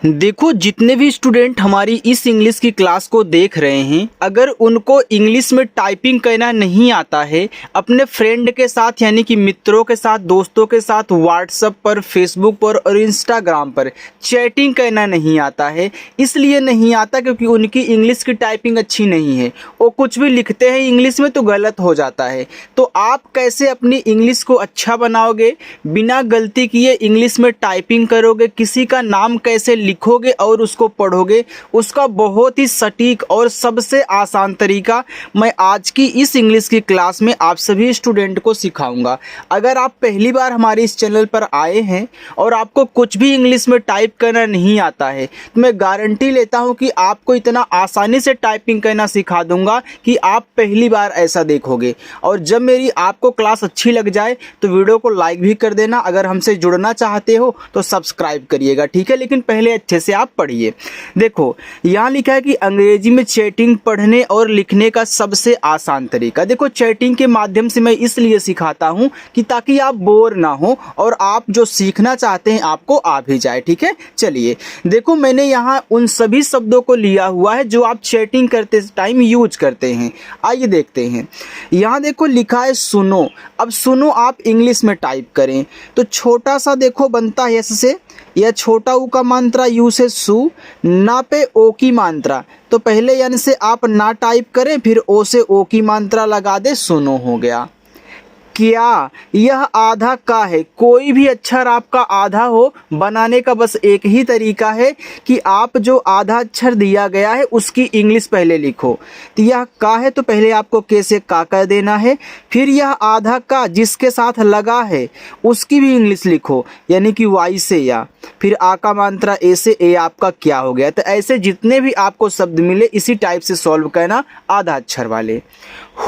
देखो, जितने भी स्टूडेंट हमारी इस इंग्लिश की क्लास को देख रहे हैं, अगर उनको इंग्लिश में टाइपिंग करना नहीं आता है, अपने फ्रेंड के साथ यानी कि मित्रों के साथ, दोस्तों के साथ व्हाट्सएप पर, फेसबुक पर और इंस्टाग्राम पर चैटिंग करना नहीं आता है, इसलिए नहीं आता क्योंकि उनकी इंग्लिश की टाइपिंग अच्छी नहीं है। वो कुछ भी लिखते हैं इंग्लिश में तो गलत हो जाता है। तो आप कैसे अपनी इंग्लिश को अच्छा बनाओगे, बिना गलती किए इंग्लिश में टाइपिंग करोगे, किसी का नाम कैसे लिखोगे और उसको पढ़ोगे, उसका बहुत ही सटीक और सबसे आसान तरीका मैं आज की इस इंग्लिश की क्लास में आप सभी स्टूडेंट को सिखाऊंगा। अगर आप पहली बार हमारे इस चैनल पर आए हैं और आपको कुछ भी इंग्लिश में टाइप करना नहीं आता है, तो मैं गारंटी लेता हूं कि आपको इतना आसानी से टाइपिंग करना सिखा दूंगा कि आप पहली बार ऐसा देखोगे। और जब मेरी आपको क्लास अच्छी लग जाए तो वीडियो को लाइक भी कर देना। अगर हमसे जुड़ना चाहते हो तो सब्सक्राइब करिएगा, ठीक है। लेकिन पहले अच्छे से आप पढ़िए। देखो, यहाँ लिखा है कि अंग्रेजी में चैटिंग पढ़ने और लिखने का सबसे आसान तरीका। देखो, चैटिंग के माध्यम से मैं इसलिए सिखाता हूँ कि ताकि आप बोर ना हो और आप जो सीखना चाहते हैं आपको आ भी जाए, ठीक है। चलिए, देखो मैंने यहाँ उन सभी शब्दों को लिया हुआ है जो आप चैटिंग करते टाइम यूज करते हैं। आइए देखते हैं। यहाँ देखो लिखा है सुनो। अब सुनो आप इंग्लिश में टाइप करें तो छोटा सा देखो बनता है यस से, या छोटा ऊ का मात्रा यू से सु, ना पे ओ की मात्रा। तो पहले यन से आप ना टाइप करें, फिर ओ से ओ की मात्रा लगा दे, सुनो हो गया। क्या, यह आधा का है। कोई भी अक्षर आपका आधा हो, बनाने का बस एक ही तरीका है कि आप जो आधा अक्षर दिया गया है उसकी इंग्लिश पहले लिखो। तो यह का है तो पहले आपको के से का कर देना है, फिर यह आधा का जिसके साथ लगा है उसकी भी इंग्लिश लिखो, यानी कि वाई से या, फिर आ का मात्रा ए से, ए आपका क्या हो गया। तो ऐसे जितने भी आपको शब्द मिले इसी टाइप से सॉल्व करना, आधा अक्षर वाले।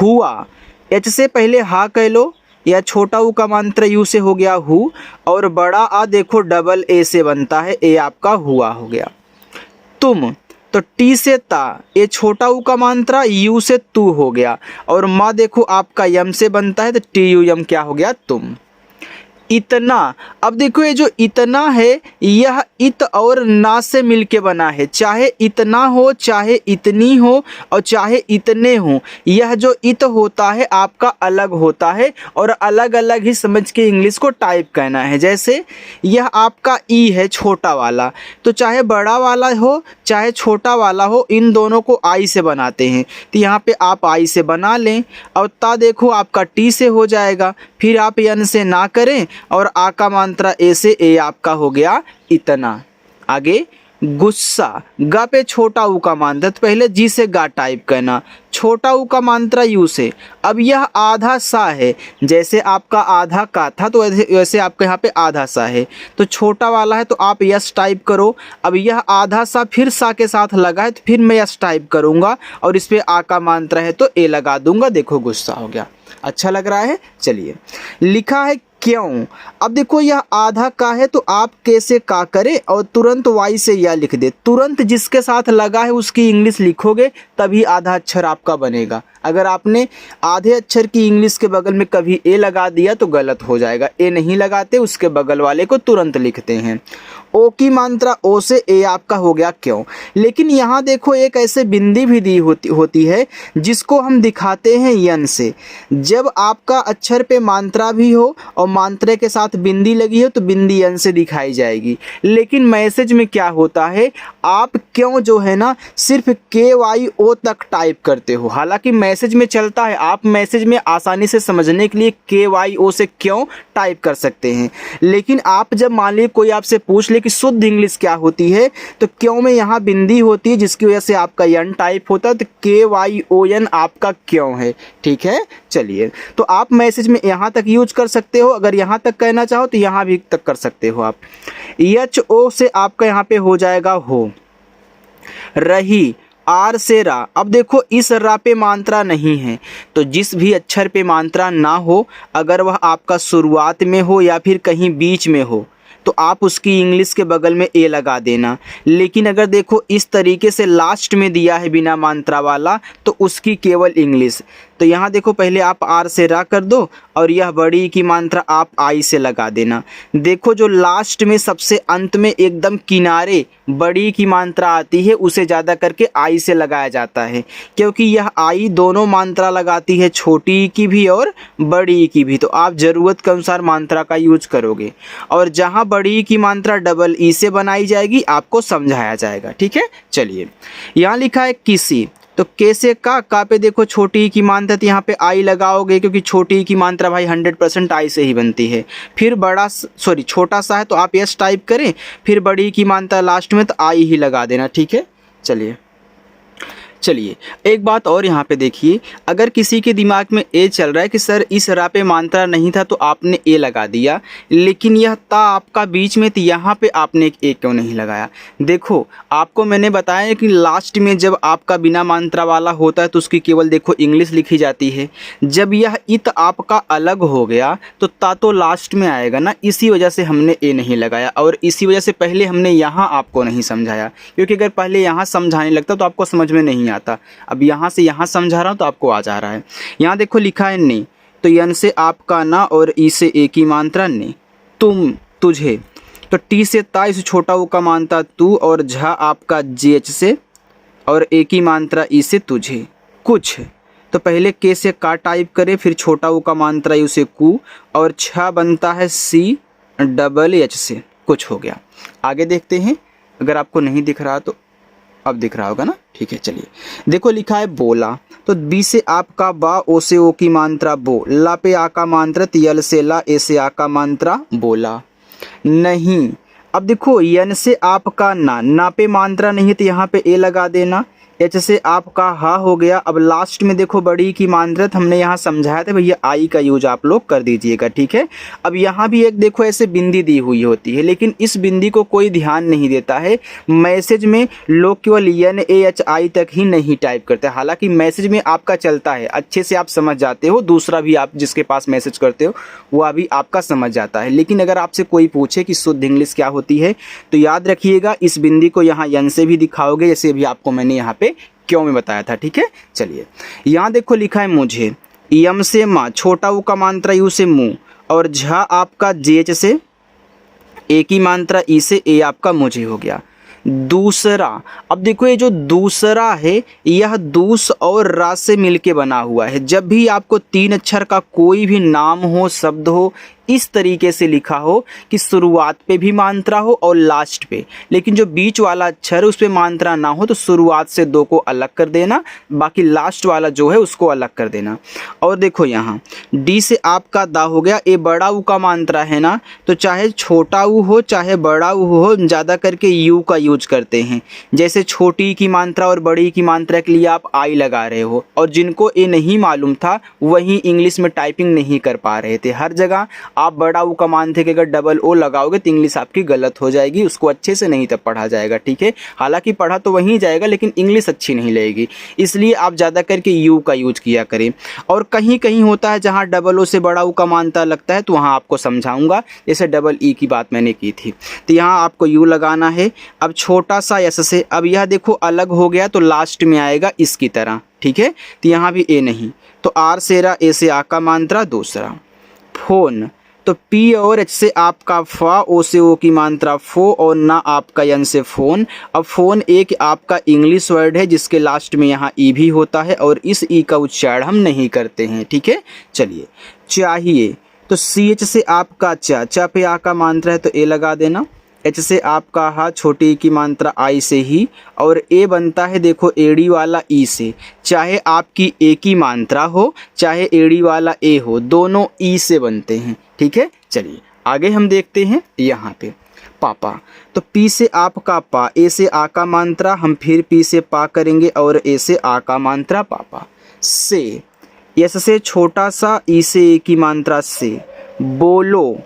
हुआ, एच से पहले हा कह लो, या छोटा ऊ का मात्रा यू से हो गया हु, और बड़ा आ देखो डबल ए से बनता है, ए आपका हुआ हो गया। तुम, तो टी से ता, ये छोटा ऊ का मात्रा यू से तू हो गया, और माँ देखो आपका यम से बनता है, तो टी यू यम क्या हो गया, तुम। इतना, अब देखो ये जो इतना है यह इत और ना से मिलके बना है। चाहे इतना हो, चाहे इतनी हो और चाहे इतने हो, यह जो इत होता है आपका अलग होता है और अलग अलग ही समझ के इंग्लिश को टाइप करना है। जैसे यह आपका ई है छोटा वाला, तो चाहे बड़ा वाला हो चाहे छोटा वाला हो, इन दोनों को आई से बनाते हैं। तो यहाँ पे आप आई से बना लें, और ता देखो आपका टी से हो जाएगा, फिर आप यन से ना करें और आ का मात्रा ए से, ए आपका हो गया इतना। आगे गुस्सा, गा पे छोटा ऊ का मात्रा, तो पहले जी से गा टाइप करना, छोटा ऊ का मात्रा यू से। अब यह आधा सा है, जैसे आपका आधा का था तो वैसे आपके यहाँ पे आधा सा है, तो छोटा वाला है तो आप यस टाइप करो। अब यह आधा सा फिर सा के साथ लगा है तो फिर मैं यस टाइप करूँगा, और इस पर आ का मात्रा है तो ए लगा दूंगा। देखो गुस्सा हो गया। अच्छा लग रहा है। चलिए, लिखा है क्यों। अब देखो यह आधा का है तो आप कैसे का करें और तुरंत वाई से या लिख दे। तुरंत जिसके साथ लगा है उसकी इंग्लिश लिखोगे तभी आधा अक्षर आपका बनेगा। अगर आपने आधे अक्षर की इंग्लिश के बगल में कभी ए लगा दिया तो गलत हो जाएगा। ए नहीं लगाते, उसके बगल वाले को तुरंत लिखते हैं। ओ की मात्रा ओ से, ए आपका हो गया क्यों। लेकिन यहाँ देखो एक ऐसे बिंदी भी दी होती है जिसको हम दिखाते हैं यन से। जब आपका अक्षर पे मात्रा भी हो और मात्रा के साथ बिंदी लगी हो तो बिंदी यन से दिखाई जाएगी। लेकिन मैसेज में क्या होता है, आप क्यों जो है ना सिर्फ के वाई ओ तक टाइप करते हो। हालांकि मैसेज में चलता है, आप मैसेज में आसानी से समझने के लिए के वाई ओ से क्यों टाइप कर सकते हैं। लेकिन आप जब मान लीजिए कोई आपसे पूछ ले कि शुद्ध इंग्लिश क्या होती है, तो क्यों में यहाँ बिंदी होती है जिसकी वजह से आपका यन टाइप होता है, तो के वाई ओ एन आपका क्यों है। ठीक है। चलिए, तो आप मैसेज में यहाँ तक यूज कर सकते हो। अगर यहाँ तक कहना चाहो तो यहाँ भी तक कर सकते हो आप। एच ओ से आपका यहाँ पे हो जाएगा हो। रही, आर से रा। अब देखो इस रा पे मात्रा नहीं है, तो जिस भी अक्षर पे मात्रा ना हो, अगर वह आपका शुरुआत में हो या फिर कहीं बीच में हो, तो आप उसकी इंग्लिश के बगल में ए लगा देना। लेकिन अगर देखो इस तरीके से लास्ट में दिया है बिना मात्रा वाला, तो उसकी केवल इंग्लिश। तो यहाँ देखो पहले आप आर से रा कर दो और यह बड़ी ई की मात्रा आप आई से लगा देना। देखो जो लास्ट में सबसे अंत में एकदम किनारे बड़ी की मात्रा आती है उसे ज़्यादा करके आई से लगाया जाता है, क्योंकि यह आई दोनों मात्रा लगाती है, छोटी ई की भी और बड़ी ई की भी। तो आप ज़रूरत के अनुसार मात्रा का यूज करोगे और जहाँ बड़ी ई की मात्रा डबल ई से बनाई जाएगी आपको समझाया जाएगा। ठीक है, चलिए यहाँ लिखा है किसी, तो कैसे का पे देखो छोटी ई की मात्रा, तो यहाँ पे आई लगाओगे क्योंकि छोटी ई की मात्रा भाई 100% आई से ही बनती है। फिर छोटा सा है तो आप यस टाइप करें, फिर बड़ी की मात्रा लास्ट में तो आई ही लगा देना। ठीक है, चलिए एक बात और यहाँ पे देखिए, अगर किसी के दिमाग में ए चल रहा है कि सर इस रा पे मात्रा नहीं था तो आपने ए लगा दिया, लेकिन यह ता आपका बीच में, तो यहाँ पे आपने ए क्यों नहीं लगाया? देखो आपको मैंने बताया कि लास्ट में जब आपका बिना मात्रा वाला होता है तो उसकी केवल देखो इंग्लिश लिखी जाती है। जब यह इत आपका अलग हो गया तो ता तो लास्ट में आएगा ना, इसी वजह से हमने ए नहीं लगाया और इसी वजह से पहले हमने यहाँ आपको नहीं समझाया, क्योंकि अगर पहले यहाँ समझाने लगता तो आपको समझ में नहीं आता। अब यहाँ से यहाँ समझा रहा हूँ तो आपको आ जा रहा है। यहाँ देखो लिखा है ने, तो यन से आपका ना और ई से ए की मात्रा ने, तुम तुझे, तो टी से ता इस छोटा ऊ का मात्रा तू और झा आपका जेच से और ए की मात्रा ई से तुझे कुछ। तो पहले के से का टाइप करें, फिर छोटा ऊ का मात्रा यू से कु और छा बनता है सी डबल एच से कुछ हो गया। आगे देखते हैं, अगर आपको नहीं दिख रहा तो अब दिख रहा होगा ना। ठीक है, चलिए देखो लिखा है बोला, तो बी से आपका बा, ओ से ओ की मात्रा बो, ला पे आ का मात्रा, यल से ला, ए से आ का मात्रा बोला नहीं। अब देखो यन से आपका ना पे मात्रा नहीं है तो यहाँ पे ए लगा देना, एच से आपका हा हो गया। अब लास्ट में देखो बड़ी की मात्रा हमने यहाँ समझाया था भैया आई का यूज आप लोग कर दीजिएगा। ठीक है, अब यहाँ भी एक देखो ऐसे बिंदी दी हुई होती है, लेकिन इस बिंदी को कोई ध्यान नहीं देता है। मैसेज में लोग केवल एन ए एच आई तक ही नहीं टाइप करते, हालांकि मैसेज में आपका चलता है, अच्छे से आप समझ जाते हो, दूसरा भी आप जिसके पास मैसेज करते हो वह भी आपका समझ जाता है। लेकिन अगर आपसे कोई पूछे कि शुद्ध इंग्लिश क्या होती है तो याद रखिएगा इस बिंदी को यहाँ यन से भी दिखाओगे, जैसे भी आपको मैंने यहाँ पे क्यों में बताया था। ठीक है, चलिए यहाँ देखो लिखा है मुझे, यम से माँ, छोटा ऊ का मात्रा यू से मुँह और झा आपका जेच से, ए की मात्रा ई से ए आपका मुझे हो गया। दूसरा, अब देखो ये जो दूसरा है यह दूस और रा से मिलके बना हुआ है। जब भी आपको 3 अक्षर का कोई भी नाम हो, शब्द हो, इस तरीके से लिखा हो कि शुरुआत पे भी मात्रा हो और लास्ट पे, लेकिन जो बीच वाला अक्षर है उस पे मात्रा ना हो, तो शुरुआत से 2 को अलग कर देना, बाकी लास्ट वाला जो है उसको अलग कर देना। और देखो यहाँ डी से आपका दा हो गया, ए बड़ा ऊ का मात्रा है ना, तो चाहे छोटा ऊ हो चाहे बड़ा ऊ हो, ज़्यादा करके यू का यूज करते हैं। जैसे छोटी की मात्रा और बड़ी की मात्रा के लिए आप आई लगा रहे हो, और जिनको ए नहीं मालूम था वही इंग्लिश में टाइपिंग नहीं कर पा रहे थे। हर जगह आप बड़ा ऊ का मानते कि अगर डबल ओ लगाओगे तो इंग्लिश आपकी गलत हो जाएगी, उसको अच्छे से नहीं तब पढ़ा जाएगा। ठीक है, हालांकि पढ़ा तो वहीं जाएगा लेकिन इंग्लिश अच्छी नहीं लगेगी, इसलिए आप ज़्यादा करके यू का यूज किया करें। और कहीं कहीं होता है जहाँ डबल ओ से बड़ा ऊ का मानता लगता है तो वहाँ आपको समझाऊंगा, जैसे डबल ई की बात मैंने की थी, तो यहाँ आपको यू लगाना है। अब छोटा सा एस से, अब यह देखो अलग हो गया तो लास्ट में आएगा इसकी तरह। ठीक है, तो यहाँ भी ए नहीं, तो आर से रा, ए से आ का मात्रा दूसरा। फोन, तो पी और एच से आपका फा, ओ से ओ की मात्रा फो और ना आपका यन से फोन। अब फोन एक आपका इंग्लिश वर्ड है जिसके लास्ट में यहाँ ई भी होता है और इस ई का उच्चारण हम नहीं करते हैं। ठीक है, चलिए चाहिए, तो सी एच से आपका चा पे आ का मात्रा है तो ए लगा देना, एच से आपका हा, छोटी की मात्रा आई से ही, और ए बनता है देखो एड़ी वाला ई से, चाहे आपकी ए की मात्रा हो चाहे एड़ी वाला ए हो, दोनों ई से बनते हैं। ठीक है, चलिए आगे हम देखते हैं यहाँ पे पापा, तो पी से आपका पा, ए से आ का मात्रा, हम फिर पी से पा करेंगे और ए से आ का मात्रा पापा। से, यस से छोटा सा, ई से ए की मात्रा से, बोलो,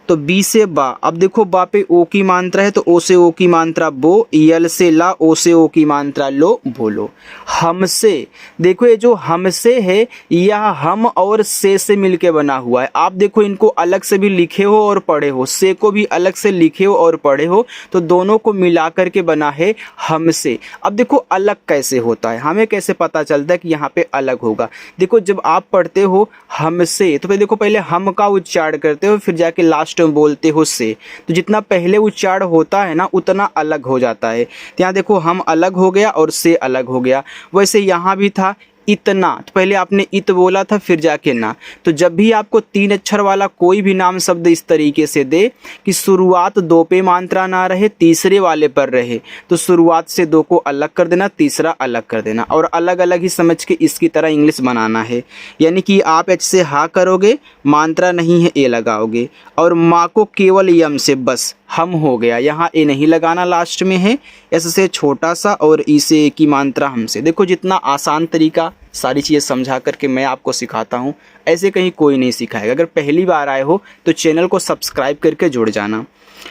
तो बी से बा। अब देखो बा पे ओ की मात्रा है तो ओ से ओ की मात्रा बो, यल से ला, ओ से ओ की मात्रा लो, बोलो। हमसे, देखो ये जो हमसे है यह हम और से मिलके बना हुआ है। आप देखो इनको अलग से भी लिखे हो और पढ़े हो, से को भी अलग से लिखे हो और पढ़े हो, तो दोनों को मिला करके बना है हमसे। अब देखो अलग कैसे होता है, हमें कैसे पता चलता है कि यहाँ पे अलग होगा। देखो जब आप पढ़ते हो हमसे तो देखो पहले हम का उच्चारण करते हो, फिर जाके लास्ट में बोलते हो से, तो जितना पहले उच्चारण होता है ना उतना अलग हो जाता है। तो यहाँ देखो हम अलग हो गया और से अलग हो गया। वैसे यहाँ भी था इतना, तो पहले आपने इत बोला था फिर जाके ना। तो जब भी आपको 3 अक्षर वाला कोई भी नाम शब्द इस तरीके से दे कि शुरुआत 2 पे मात्रा ना रहे, तीसरे वाले पर रहे, तो शुरुआत से 2 को अलग कर देना, तीसरा अलग कर देना, और अलग अलग ही समझ के इसकी तरह इंग्लिश बनाना है। यानी कि आप एच से हा करोगे, मात्रा नहीं है ए लगाओगे, और माँ को केवल यम से बस हम हो गया, यहाँ ए नहीं लगाना, लास्ट में है एस से छोटा सा और ई से ए की मात्रा हमसे। देखो जितना आसान तरीका सारी चीज़ें समझा करके मैं आपको सिखाता हूँ, ऐसे कहीं कोई नहीं सिखाएगा। अगर पहली बार आए हो तो चैनल को सब्सक्राइब करके जुड़ जाना।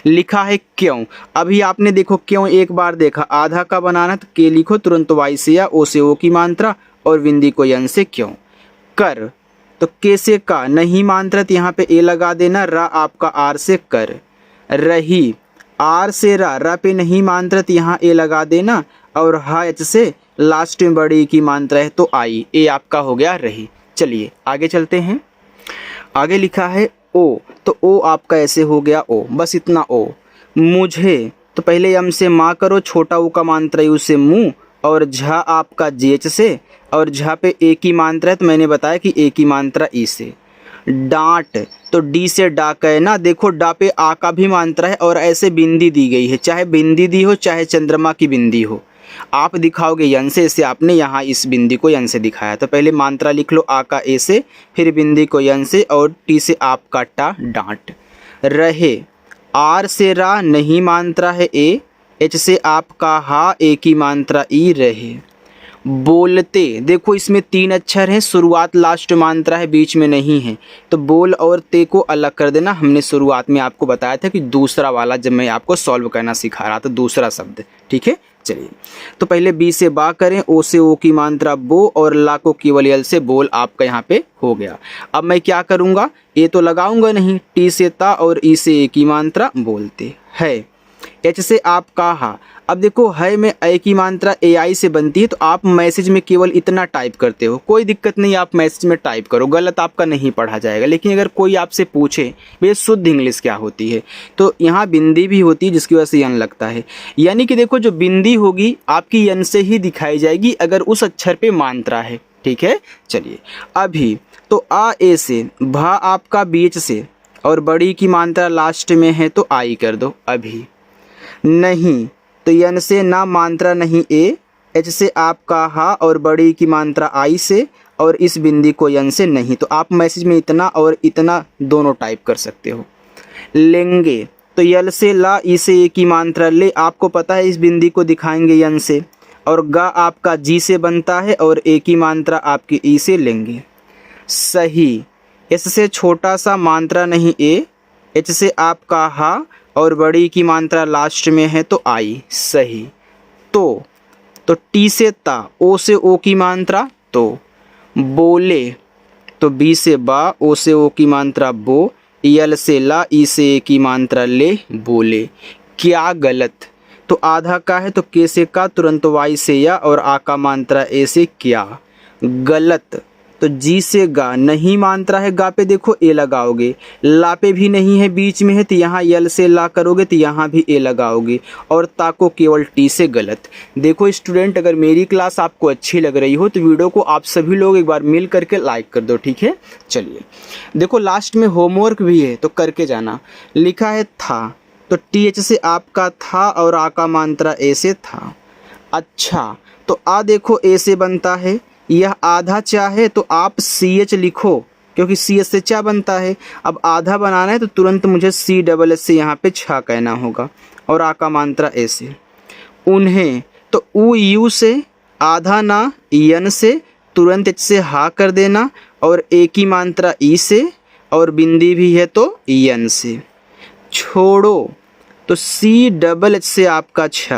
लिखा है क्यों, अभी आपने देखो क्यों एक बार देखा, आधा का बनाना तो के लिखो तुरंत वाई से या ओ से ओ की मात्रा और बिंदी को यन से क्यों। कर तो के से का, नहीं मात्रा तो यहाँ पे ए लगा देना, रा आपका आर से कर। रही आर से रा पे नहीं मात्रा तो यहाँ ए लगा देना, और हा एच से लास्ट में बड़ी की मात्रा है तो आई, ए आपका हो गया रही। चलिए आगे चलते हैं। आगे लिखा है ओ, तो ओ आपका ऐसे हो गया ओ, बस इतना ओ। मुझे तो पहले यम से माँ करो, छोटा ऊ का मात्रा यू से मुँह, और झा आपका जेच से, और झा पे ए की मात्रा है तो मैंने बताया कि ए की मात्रा ई से। डांट तो डी से डा कहना, देखो डा पे आ का भी मात्रा है और ऐसे बिंदी दी गई है, चाहे बिंदी दी हो चाहे चंद्रमा की बिंदी हो, आप दिखाओगे यन से, इसे आपने यहाँ इस बिंदी को यन से दिखाया। तो पहले मात्रा लिख लो आ का ए से, फिर बिंदी को यन से, और टी से आपका टा डांट। रहे आर से रा, नहीं मात्रा है ए, एच से आपका हा, ए की मात्रा ई, रहे। बोलते, देखो इसमें 3 अक्षर हैं, शुरुआत लास्ट मात्रा है, बीच में नहीं है, तो बोल और ते को अलग कर देना। हमने शुरुआत में आपको बताया था कि दूसरा वाला, जब मैं आपको सॉल्व करना सिखा रहा था, दूसरा शब्द, ठीक है। चलिए तो पहले बी से बा करें, ओ से ओ की मात्रा बो, और ला को केवल यल से बोल आपका यहाँ पे हो गया। अब मैं क्या करूँगा, ए तो लगाऊंगा नहीं, टी से ता और ई से ए की मात्रा बोलते है। एच से आपका हा, अब देखो है में ए की मात्रा ए आई से बनती है, तो आप मैसेज में केवल इतना टाइप करते हो, कोई दिक्कत नहीं, आप मैसेज में टाइप करो, गलत आपका नहीं पढ़ा जाएगा। लेकिन अगर कोई आपसे पूछे भैया शुद्ध इंग्लिश क्या होती है, तो यहाँ बिंदी भी होती है जिसकी वजह से यन लगता है। यानी कि देखो जो बिंदी होगी आपकी यन से ही दिखाई जाएगी अगर उस अक्षर पे मात्रा है, ठीक है। चलिए अभी तो आ ए से, भा आपका बीच से, और बड़ी की मात्रा लास्ट में है तो आई कर दो। अभी नहीं तो यन से ना, मात्रा नहीं ए, एच से आपका हा, और बड़ी की मात्रा आई से, और इस बिंदी को यन से नहीं, तो आप मैसेज में इतना और इतना दोनों टाइप कर सकते हो। लेंगे तो यल से ला, ई से ए की मात्रा ले, आपको पता है इस बिंदी को दिखाएंगे यन से, और गा आपका जी से बनता है, और ए की मात्रा आपकी ई से लेंगे। सही, एस से छोटा सा, मात्रा नहीं ए, एच से आपका हा, और बड़ी की मात्रा लास्ट में है तो आई, सही। तो टी से ता, ओ से ओ की मात्रा तो। बोले तो बी से बा, ओ से ओ की मात्रा बो, यल से ला, ई से ए की मात्रा ले, बोले। क्या गलत, तो आधा का है तो के से का, तुरंत वाई से या, और आ का मात्रा ए से क्या। गलत तो जी से गा, नहीं मात्रा है, गा पे देखो ए लगाओगे, ला पे भी नहीं है, बीच में है, तो यहाँ यल से ला करोगे तो यहाँ भी ए लगाओगे, और ता को केवल टी से। गलत। देखो स्टूडेंट, अगर मेरी क्लास आपको अच्छी लग रही हो तो वीडियो को आप सभी लोग एक बार मिल करके लाइक कर दो, ठीक है। चलिए देखो लास्ट में होमवर्क भी है तो करके जाना। लिखा है था, तो टी एच से आपका था, और आ का मात्रा ए से था। अच्छा तो आ देखो ए से बनता है, यह आधा चा है तो आप सी एच लिखो, क्योंकि सी एच से चा बनता है। अब आधा बनाना है तो तुरंत मुझे सी डबल एच से यहाँ पे छा कहना होगा, और आ का मात्रा ए से। उन्हें तो ऊ यू से, आधा ना यन से, तुरंत एच से हा कर देना, और ए की मात्रा ई से, और बिंदी भी है तो यन से। छोड़ो, तो सी डबल एच से आपका छ,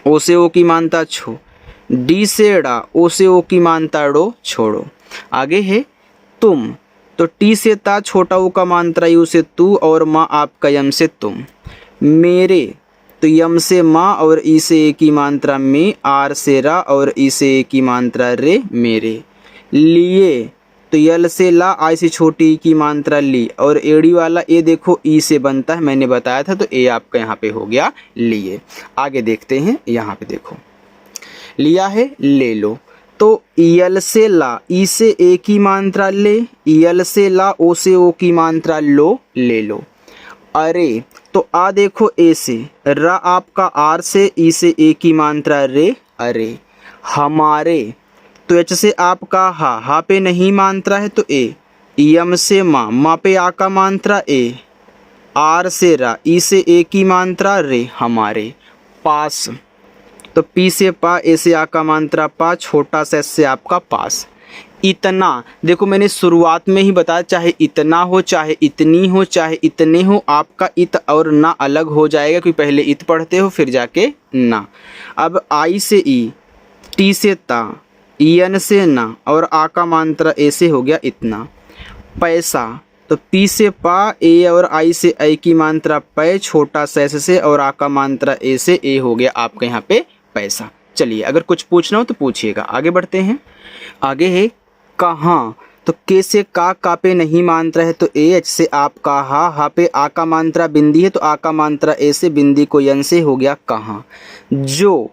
ओ से ओ की मानता छो, डी से डा, ओ से ओ की मानता डो, छोड़ो। आगे है तुम, तो टी से ता, छोटा ओ का मात्रा यू से तू, और माँ आपका यम से तुम। मेरे, तो यम से माँ और ई से ए की मात्रा में, आर से रा और ई से ए की मात्रा रे, मेरे। लिए, तो यल से ला, आई से छोटी ई की मात्रा ली, और एड़ी वाला ए देखो ई से बनता है, मैंने बताया था, तो ए आपका यहाँ पे हो गया लिए। आगे देखते हैं, यहाँ पे देखो लिया है ले लो, तो यल से ला, ई से ए की मात्रा ले, यल से ला, ओ से ओ की मात्रा लो, ले लो। अरे, तो आ देखो ए से, रा आपका आर से, ई से ए की मात्रा रे, अरे। हमारे, तो एच से आपका हा पे नहीं मात्रा है तो ए, यम से माँ पे आ का मात्रा ए, आर से रा, ई से ए की मात्रा रे, हमारे। पास, तो पी से पा, ए से आ का मात्रा पा, छोटा सा एस से आपका पास। इतना, देखो मैंने शुरुआत में ही बताया, चाहे इतना हो, चाहे इतनी हो, चाहे इतने हो, आपका इत और ना अलग हो जाएगा, क्योंकि पहले इत पढ़ते हो फिर जाके ना। अब आई से ई, टी से ता, एन से ना, और आ का मात्रा ए से हो गया इतना। पैसा, तो पी से पा, ए और आई से आई की मात्रा पै, छोटा सा एस से, और आ का मात्रा ए से, ए हो गया आपका यहाँ पे पैसा। चलिए अगर कुछ पूछना हो तो पूछिएगा। आगे बढ़ते हैं। आगे है कहाँ, तो के से का पे नहीं मात्रा है तो ए, एच से आपका हा पे आ का मात्रा बिंदी है तो आ का मात्रा ए से, बिंदी को यन से, हो गया कहाँ। जो,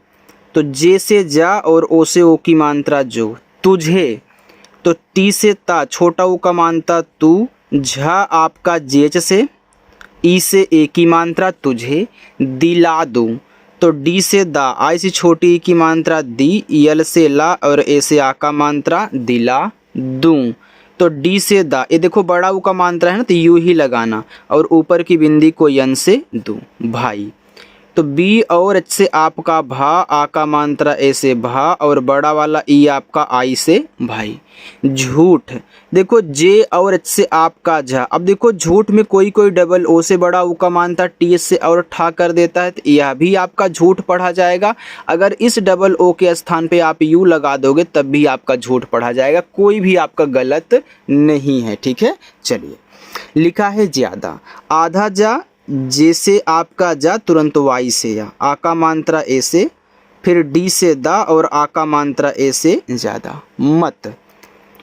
तो जे से जा और ओ से ओ की मात्रा जो। तुझे, तो टी से ता, छोटा ओ का मात्रा तू, झा आपका जेच से, ई से ए की मात्रा तुझे। दिला दूँ, तो डी से दा, आई से छोटी ई की मात्रा दी, यल से ला और ए से आ का मात्रा दिला दूँ। तो डी से दा, ये देखो बड़ा ऊ का मात्रा है ना, तो यू ही लगाना, और ऊपर की बिंदी को यन से दूँ, भाई। तो बी और एच से आपका भा, आ का मात्रा ए से भा, और बड़ा वाला ई आपका आई से भाई। झूठ, देखो जे और एच से आपका झा। अब देखो झूठ में कोई कोई डबल ओ से बड़ा ऊ का मात्रा टी एच से और ठा कर देता है, तो यह भी आपका झूठ पढ़ा जाएगा। अगर इस डबल ओ के स्थान पे आप यू लगा दोगे तब भी आपका झूठ पढ़ा जाएगा, कोई भी आपका गलत नहीं है, ठीक है। चलिए लिखा है ज्यादा, आधा जा, जैसे आपका जा तुरंत वाई से या, आ का मात्रा ए से, फिर डी से दा और आ का मात्रा ए से ज़्यादा। मत,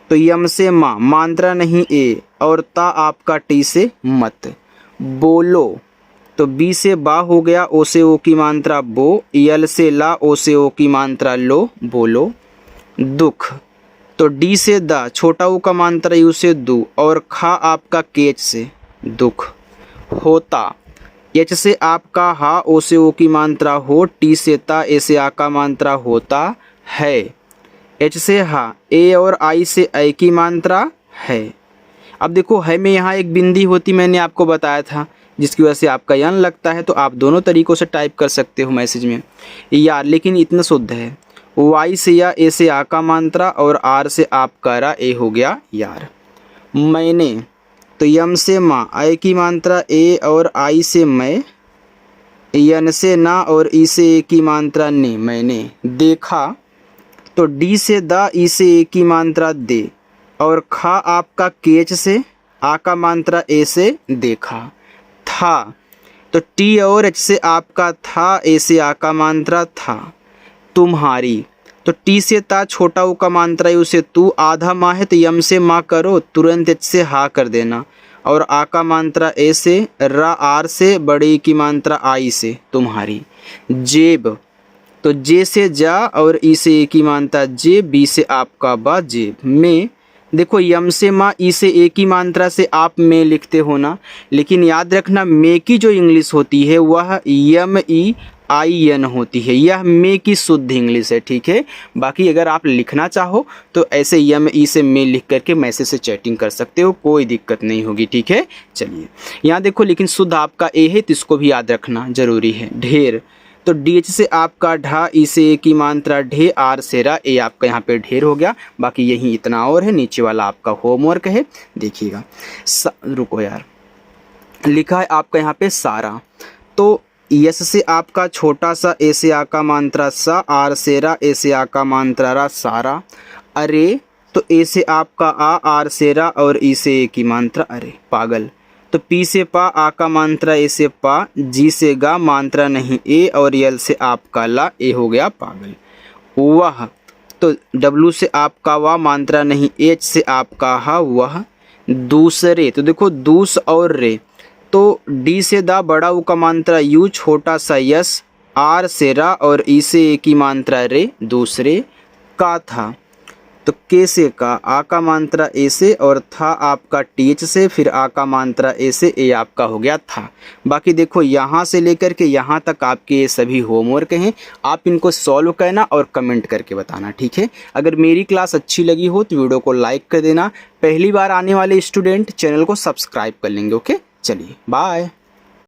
तो यम से माँ, मात्रा नहीं ए, और ता आपका टी से मत। बोलो, तो बी से बा हो गया, ओ से ओ की मात्रा बो, यल से ला, ओ से ओ की मात्रा लो, बोलो। दुख, तो डी से दा, छोटा ओ का मात्रा यू से दू, और खा आपका केच से दुख। होता, एच से आपका हा, ओ से ओ की मात्रा हो, टी से ता, ए से आ का मात्रा होता है। एच से हा, ए और आई से आई की मात्रा है। अब देखो है में यहाँ एक बिंदी होती, मैंने आपको बताया था, जिसकी वजह से आपका यन लगता है, तो आप दोनों तरीक़ों से टाइप कर सकते हो मैसेज में यार, लेकिन इतना शुद्ध है। वाई से या, ए से आ का मात्रा, और आर से आपका रा, ए हो गया यार। मैंने, तो यम से माँ, आई की मात्रा ए और आई से मैं, यन से ना और ई से ए की मात्रा ने, मैंने। देखा, तो डी से दा, ई से ए की मात्रा दे, और खा आपका केच से, आ का मात्रा ए से देखा। था, तो टी और एच से आपका था, ए से आ का मात्रा था। तुम्हारी, तो टी से ता, छोटा ऊ का मात्रा यू से तू, आधा माँ है तो यम से माँ करो, तुरंत एच से हा कर देना, और आ का मात्रा ए से, रा आर से, बड़ी की मात्रा आई से, तुम्हारी। जेब, तो जे से जा और ई से ए की मात्रा जे, बी से आपका बा, जेब। में, देखो यम से माँ, ई से ए की मात्रा से आप में लिखते हो ना, लेकिन याद रखना में की जो इंग्लिश होती है वह यम ई आई एन होती है, यह में की शुद्ध इंग्लिश है, ठीक है। बाकी अगर आप लिखना चाहो तो ऐसे यम ई से में लिख करके मैसेज से चैटिंग कर सकते हो, कोई दिक्कत नहीं होगी, ठीक है। चलिए यहाँ देखो, लेकिन शुद्ध आपका ए है तो इसको भी याद रखना जरूरी है। ढेर, तो डी एच से आपका ढा, ई से ए की मात्रा ढे, आर से रा, ए आपका यहाँ पे ढेर हो गया। बाकी यही इतना और है, नीचे वाला आपका होमवर्क है, देखिएगा। रुको यार, लिखा है आपका यहाँ पे सारा। तो यस से आपका छोटा सा, ए से आ का मात्रा सा, आर से रा, ए से आ का मात्रा रा, सारा। अरे तो ए से आपका आ, आर से रा और ई से ए की मात्रा अरे, पागल। तो पी से पा, आ का मात्रा ए से पा, जी से गा मात्रा नहीं ए, और यल से आपका ला, ए हो गया पागल। वह, तो डब्लू से आपका वा मात्रा नहीं, एच से आपका हा, वह दूसरे। तो देखो दूस और रे, तो डी से दा, बड़ा ऊ का मात्रा यू, छोटा सा यस, आर से रा और ई से ए की मात्रा रे, दूसरे का था। तो के से का, आ का मात्रा ए से और था आपका टीच से, फिर आ का मात्रा ए से, ए आपका हो गया था। बाकी देखो यहाँ से लेकर के यहाँ तक आपके ये सभी होमवर्क हैं, आप इनको सॉल्व करना और कमेंट करके बताना, ठीक है। अगर मेरी क्लास अच्छी लगी हो तो वीडियो को लाइक कर देना। पहली बार आने वाले स्टूडेंट चैनल को सब्सक्राइब कर लेंगे। ओके, चलिए बाय।